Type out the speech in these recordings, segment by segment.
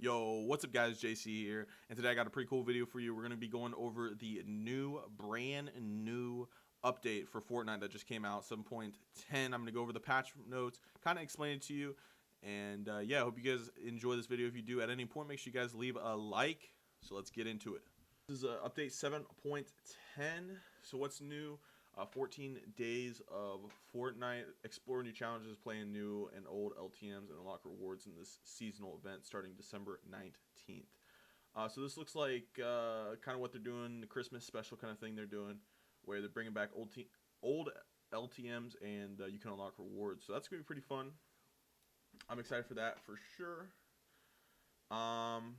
Yo, what's up guys, JC here, and today I got a pretty cool video for you. We're going to be going over the brand new update for Fortnite that just came out, 7.10. I'm going to go over the patch notes, kind of explain it to you, and yeah, I hope you guys enjoy this video. If you do at any point, make sure you guys leave a like. So let's get into it. This is update 7.10. So what's new? 14 days of Fortnite, explore new challenges, playing new and old LTMs, and unlock rewards in this seasonal event starting December 19th. So this looks like kind of what they're doing, the Christmas special kind of thing they're doing, where they're bringing back old LTMs and you can unlock rewards. So that's going to be pretty fun. I'm excited for that for sure. And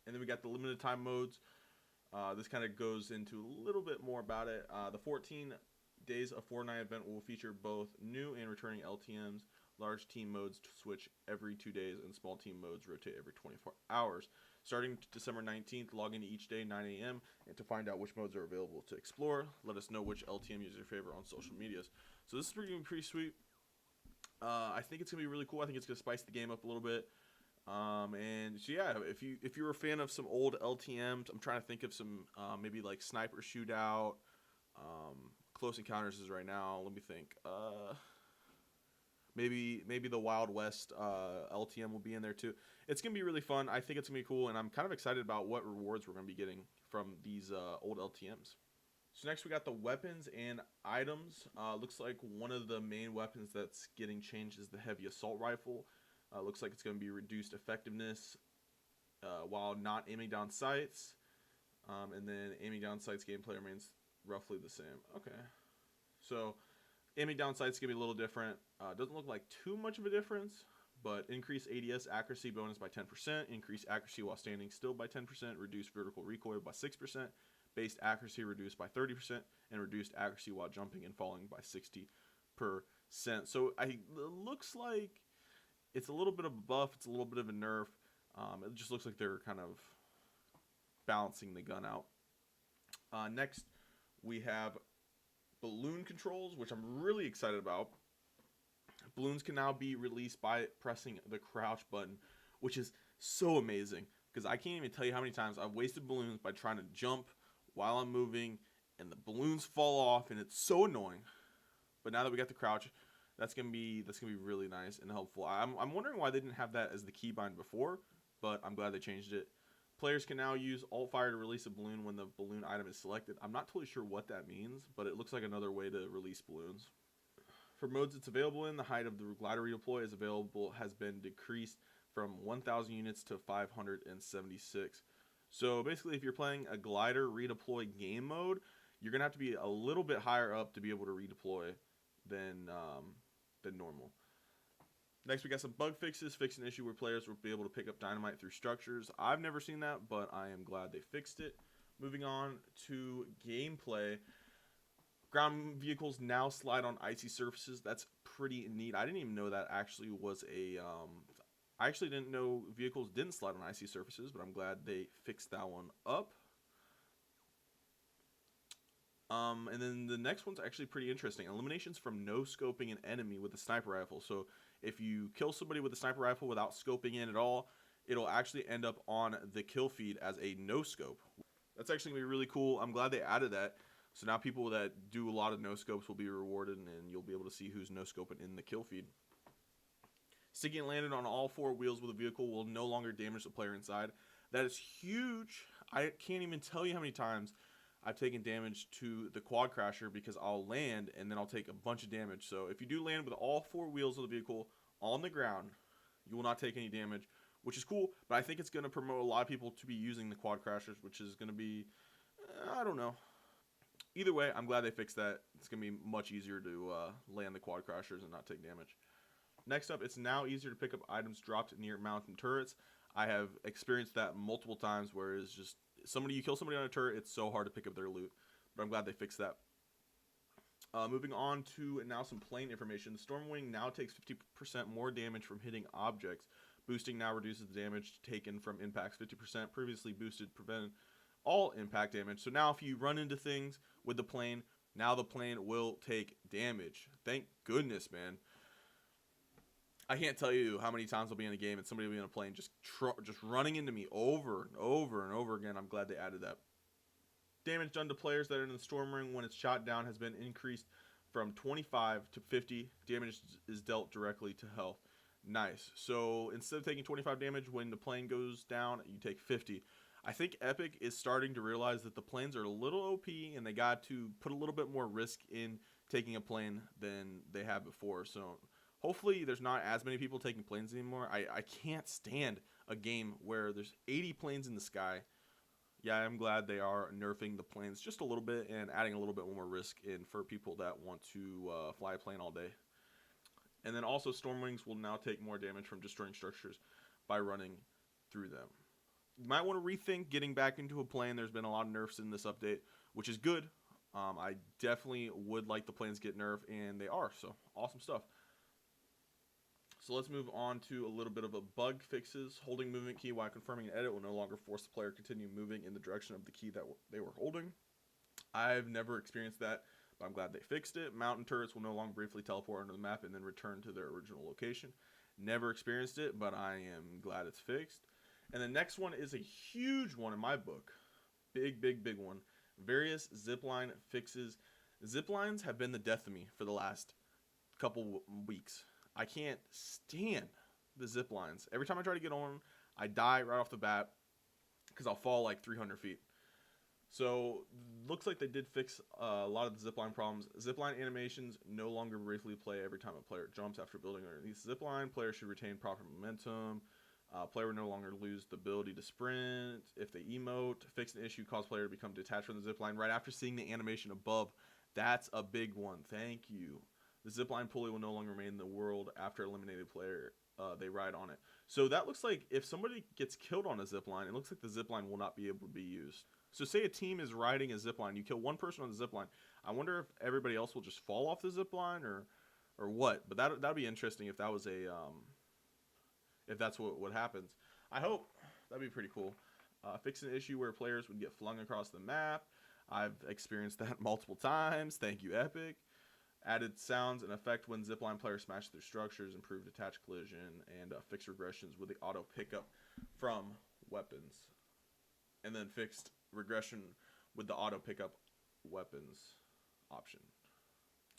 then we got the limited time modes. This kind of goes into a little bit more about it. The 14 days of Fortnite event will feature both new and returning LTMs. Large team modes switch every 2 days, and small team modes rotate every 24 hours. Starting December 19th, log into each day 9 a.m. and to find out which modes are available to explore. Let us know which LTM is your favorite on social medias. So this is pretty sweet. I think it's gonna be really cool. I think it's gonna spice the game up a little bit. And so yeah, if you're a fan of some old LTMs, I'm trying to think of some maybe like Sniper Shootout, Close Encounters is right now. Let me think. Maybe the Wild West LTM will be in there too. It's gonna be really fun. I think it's gonna be cool, and I'm kind of excited about what rewards we're gonna be getting from these old LTMs. So next we got the weapons and items. Looks like one of the main weapons that's getting changed is the heavy assault rifle. Looks like it's going to be reduced effectiveness while not aiming down sights. And then aiming down sights gameplay remains roughly the same. Okay. So aiming down sights is going to be a little different. Doesn't look like too much of a difference, but increased ADS accuracy bonus by 10%, increased accuracy while standing still by 10%, reduced vertical recoil by 6%, based accuracy reduced by 30%, and reduced accuracy while jumping and falling by 60%. So it looks like it's a little bit of a buff. It's a little bit of a nerf. It just looks like they're kind of balancing the gun out. Next, we have balloon controls, which I'm really excited about. Balloons can now be released by pressing the crouch button, which is so amazing because I can't even tell you how many times I've wasted balloons by trying to jump while I'm moving, and the balloons fall off, and it's so annoying. But now that we got the crouch, that's gonna be really nice and helpful. I'm wondering why they didn't have that as the keybind before, but I'm glad they changed it. Players can now use alt fire to release a balloon when the balloon item is selected. I'm not totally sure what that means, but it looks like another way to release balloons. For modes it's available in, the height of the glider redeploy has been decreased from 1,000 units to 576. So basically, if you're playing a glider redeploy game mode, you're gonna have to be a little bit higher up to be able to redeploy than normal. Next, we got some bug fixes. Fix an issue where players will be able to pick up dynamite through structures. I've never seen that, but I am glad they fixed it. Moving on to gameplay. Ground vehicles now slide on icy surfaces. That's pretty neat. I didn't even know that actually was a... I actually didn't know vehicles didn't slide on icy surfaces, but I'm glad they fixed that one up. And then the next one's actually pretty interesting. Eliminations from no-scoping an enemy with a sniper rifle. So if you kill somebody with a sniper rifle without scoping in at all, it'll actually end up on the kill feed as a no-scope. That's actually going to be really cool. I'm glad they added that. So now people that do a lot of no-scopes will be rewarded, and you'll be able to see who's no-scoping in the kill feed. Sticking and landed on all four wheels with a vehicle will no longer damage the player inside. That is huge. I can't even tell you how many times I've taken damage to the quad crasher because I'll land and then I'll take a bunch of damage. So if you do land with all four wheels of the vehicle on the ground, you will not take any damage, which is cool. But I think it's going to promote a lot of people to be using the quad crashers, which is going to be, I don't know. Either way, I'm glad they fixed that. It's going to be much easier to land the quad crashers and not take damage. Next up, it's now easier to pick up items dropped near mountain turrets. I have experienced that multiple times where it's just you kill somebody on a turret, it's so hard to pick up their loot. But I'm glad they fixed that. Moving on to now some plane information. The Stormwing now takes 50% more damage from hitting objects. Boosting now reduces the damage taken from impacts 50%. Previously boosted prevented all impact damage. So now if you run into things with the plane, now the plane will take damage. Thank goodness, man. I can't tell you how many times I'll be in a game and somebody will be in a plane just running into me over and over and over again. I'm glad they added that. Damage done to players that are in the storm ring when it's shot down has been increased from 25 to 50. Damage is dealt directly to health. Nice. So instead of taking 25 damage when the plane goes down, you take 50. I think Epic is starting to realize that the planes are a little OP and they got to put a little bit more risk in taking a plane than they have before. So hopefully there's not as many people taking planes anymore. I can't stand a game where there's 80 planes in the sky. Yeah, I'm glad they are nerfing the planes just a little bit and adding a little bit more risk in for people that want to fly a plane all day. And then also Stormwings will now take more damage from destroying structures by running through them. You might want to rethink getting back into a plane. There's been a lot of nerfs in this update, which is good. I definitely would like the planes get nerfed, and they are, so awesome stuff. So let's move on to a little bit of a bug fixes. Holding movement key while confirming an edit will no longer force the player to continue moving in the direction of the key that they were holding. I've never experienced that, but I'm glad they fixed it. Mountain turrets will no longer briefly teleport onto the map and then return to their original location. Never experienced it, but I am glad it's fixed. And the next one is a huge one in my book. Big one. Various zipline fixes. Ziplines have been the death of me for the last couple weeks. I can't stand the ziplines. Every time I try to get on, I die right off the bat because I'll fall like 300 feet. So, looks like they did fix a lot of the zipline problems. Zipline animations no longer briefly play every time a player jumps after building underneath the zipline. Players should retain proper momentum. Player will no longer lose the ability to sprint. If they emote, fix an issue, cause player to become detached from the zipline right after seeing the animation above. That's a big one. Thank you. The zipline pulley will no longer remain in the world after eliminated player they ride on it. So that looks like if somebody gets killed on a zipline, it looks like the zipline will not be able to be used. So say a team is riding a zipline, you kill one person on the zipline. I wonder if everybody else will just fall off the zipline or what. But that'd be interesting if that was a if that's what happens. I hope that'd be pretty cool. Fix an issue where players would get flung across the map. I've experienced that multiple times. Thank you, Epic. Added sounds and effect when zipline players smash their structures, improved attach collision, and fixed regressions with the auto pickup from weapons. And then fixed regression with the auto pickup weapons option.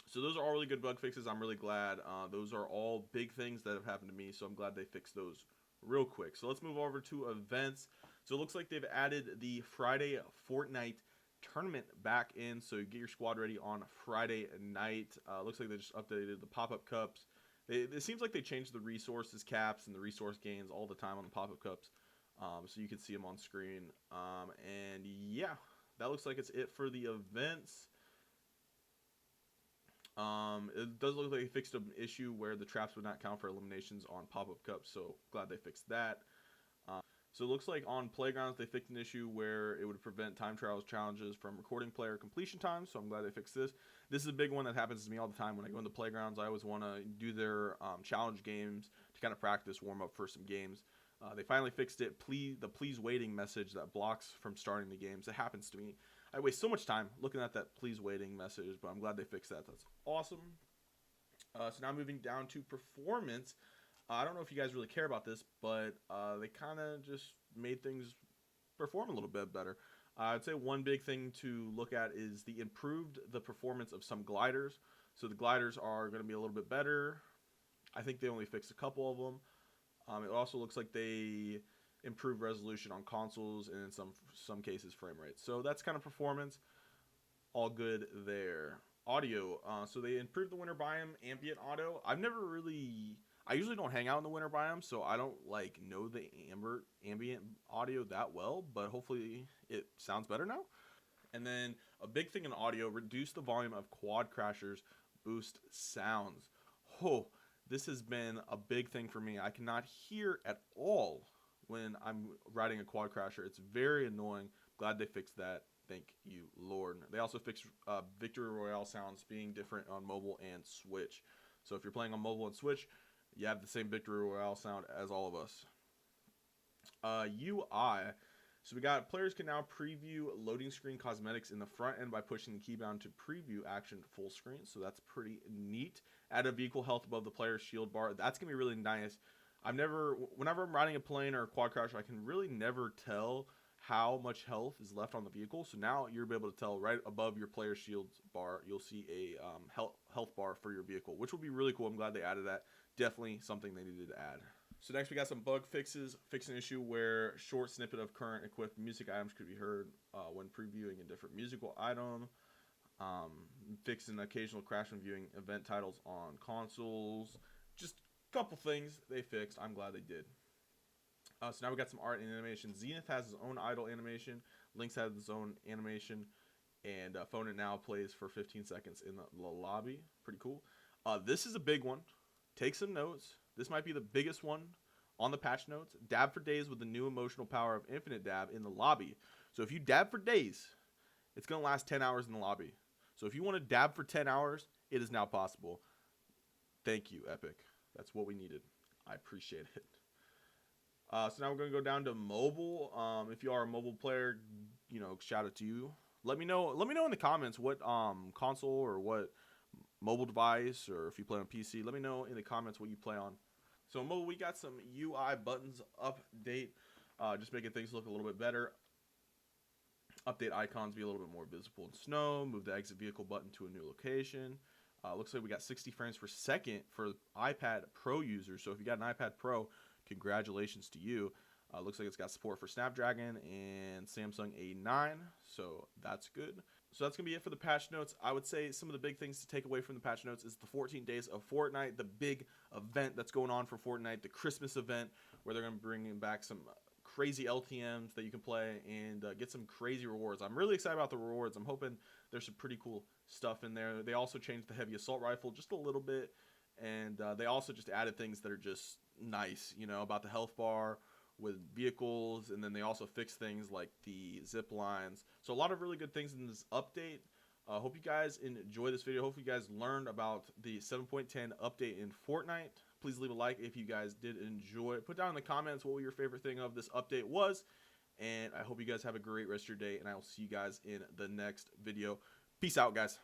So those are all really good bug fixes. I'm really glad. Those are all big things that have happened to me, so I'm glad they fixed those real quick. So let's move over to events. So it looks like they've added the Friday Fortnite tournament back in, so you get your squad ready on Friday night. Looks like they just updated the pop-up cups. It seems like they changed the resources caps and the resource gains all the time on the pop-up cups, so you can see them on screen. And yeah, that looks like it's it for the events. It does look like they fixed an issue where the traps would not count for eliminations on pop-up cups, so glad they fixed that. So it looks like on Playgrounds they fixed an issue where it would prevent time trials challenges from recording player completion time, so I'm glad they fixed this. This is a big one that happens to me all the time when I go into Playgrounds. I always want to do their challenge games to kind of practice, warm up for some games. They finally fixed it. The please waiting message that blocks from starting the games. It happens to me. I waste so much time looking at that please waiting message, but I'm glad they fixed that. That's awesome. So now moving down to performance. I don't know if you guys really care about this, but they kind of just made things perform a little bit better. I'd say one big thing to look at is the performance of some gliders. So the gliders are going to be a little bit better. I think they only fixed a couple of them. It also looks like they improved resolution on consoles and in some cases frame rates. So that's kind of performance. All good there. Audio. So they improved the winter biome ambient audio. I usually don't hang out in the winter biome, so I don't know the ambient audio that well, but hopefully it sounds better now. And then a big thing in audio, reduce the volume of quad crashers, boost sounds. Oh, this has been a big thing for me. I cannot hear at all when I'm riding a quad crasher. It's very annoying. Glad they fixed that. Thank you, Lord. They also fixed Victory Royale sounds being different on mobile and Switch. So if you're playing on mobile and Switch, you have the same Victory Royale sound as all of us. UI. So we got players can now preview loading screen cosmetics in the front end by pushing the key down to preview action full screen. So that's pretty neat. Add a vehicle health above the player's shield bar. That's going to be really nice. Whenever I'm riding a plane or a quad crasher, I can really never tell how much health is left on the vehicle. So now you'll be able to tell right above your player's shield bar, you'll see a health bar for your vehicle, which will be really cool. I'm glad they added that. Definitely something they needed to add. So next we got some bug fixes. Fix an issue where short snippet of current equipped music items could be heard when previewing a different musical item. Fix an occasional crash when viewing event titles on consoles. Just a couple things they fixed. I'm glad they did. So now we got some art and animation. Zenith has his own idle animation. Lynx has his own animation. And Phone It Now plays for 15 seconds in the lobby. Pretty cool. This is a big one. Take some notes. This might be the biggest one on the patch notes. Dab for days with the new emotional power of infinite dab in the lobby. So if you dab for days, it's going to last 10 hours in the lobby. So if you want to dab for 10 hours, it is now possible. Thank you, Epic. That's what we needed. I appreciate it. So now we're going to go down to mobile. If you are a mobile player, shout out to you. Let me know in the comments what console or what mobile device, or if you play on PC, let me know in the comments what you play on. So in mobile, we got some UI buttons update, just making things look a little bit better. Update icons be a little bit more visible in snow. Move the exit vehicle button to a new location. Looks like we got 60 frames per second for iPad Pro users. So if you got an iPad Pro, congratulations to you. Looks like it's got support for Snapdragon and Samsung A9, so that's good. So that's going to be it for the patch notes. I would say some of the big things to take away from the patch notes is the 14 days of Fortnite, the big event that's going on for Fortnite, the Christmas event where they're going to bring back some crazy LTMs that you can play and get some crazy rewards. I'm really excited about the rewards. I'm hoping there's some pretty cool stuff in there. They also changed the heavy assault rifle just a little bit, and they also just added things that are just nice, about the health bar with vehicles, and then they also fix things like the zip lines. So a lot of really good things in this update. Hope you guys enjoy this video. Hope you guys learned about the 7.10 update in Fortnite. Please leave a like if you guys did enjoy it. Put down in the comments what your favorite thing of this update was, and I hope you guys have a great rest of your day, and I will see you guys in the next video. Peace out, guys.